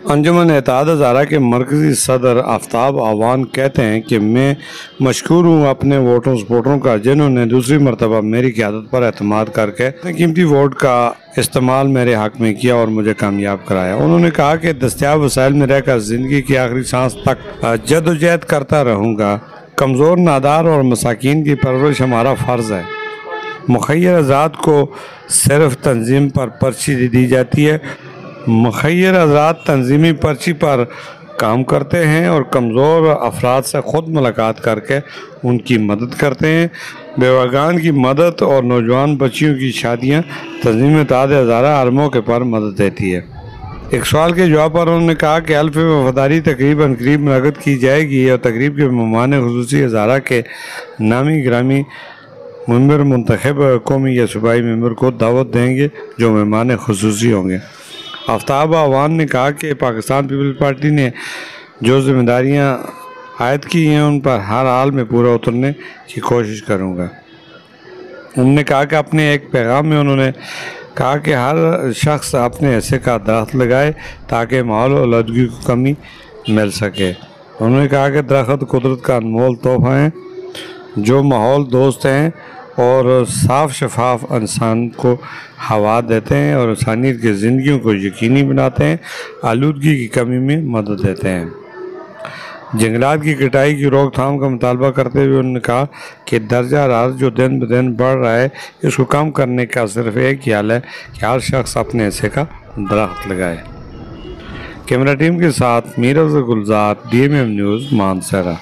انجمن اتحاد ہزارہ کے مرکزی صدر آفتاب اعوان کہتے ہیں کہ میں مشکور ہوں اپنے ووٹروں کا، جنہوں نے دوسری مرتبہ میری قیادت پر اعتماد کر کے قیمتی ووٹ کا استعمال میرے حق میں کیا اور مجھے کامیاب کرایا۔ انہوں نے کہا کہ دستیاب وسائل میں رہ کر زندگی کی آخری سانس تک جدوجہد کرتا رہوں گا۔ کمزور، نادار اور مساکین کی پرورش ہمارا فرض ہے۔ مخیر حضرات کو صرف تنظیم پر پرچی دی جاتی ہے۔ مخیر حضرات تنظیمی پرچی پر کام کرتے ہیں اور کمزور افراد سے خود ملاقات کر کے ان کی مدد کرتے ہیں۔ بیوگان کی مدد اور نوجوان بچیوں کی شادیاں تنظیم اتحاد ہزارہ ہر موقع پر مدد دیتی ہے۔ ایک سوال کے جواب پر انہوں نے کہا کہ حلف وفاداری تقریب قریب منعقد کی جائے گی اور تقریب کے مہمان خصوصی ہزارہ کے نامی گرامی ممبر منتخب قومی یا صوبائی ممبر کو دعوت دیں گے جو مہمان خصوصی ہوں گے۔ آفتاب اعوان نے کہا کہ پاکستان پیپلز پارٹی نے جو ذمہ داریاں عائد کی ہیں ان پر ہر حال میں پورا اترنے کی کوشش کروں گا۔ انہوں نے کہا کہ اپنے ایک پیغام میں انہوں نے کہا کہ ہر شخص اپنے حصے کا درخت لگائے تاکہ ماحول آلودگی کو کمی مل سکے۔ انہوں نے کہا کہ درخت قدرت کا انمول تحفہ ہیں جو ماحول دوست ہیں اور صاف شفاف انسان کو ہوا دیتے ہیں اور انسانیت کی زندگیوں کو یقینی بناتے ہیں، آلودگی کی کمی میں مدد دیتے ہیں۔ جنگلات کی کٹائی کی روک تھام کا مطالبہ کرتے ہوئے انہوں نے کہا کہ درجہ حرارت جو دن بدن بڑھ رہا ہے اس کو کم کرنے کا صرف ایک ہی حل ہے کہ ہر شخص اپنے حصے کا درخت لگائے۔ کیمرہ ٹیم کے ساتھ میر افضل گلزار، DMM نیوز، مانسہرہ۔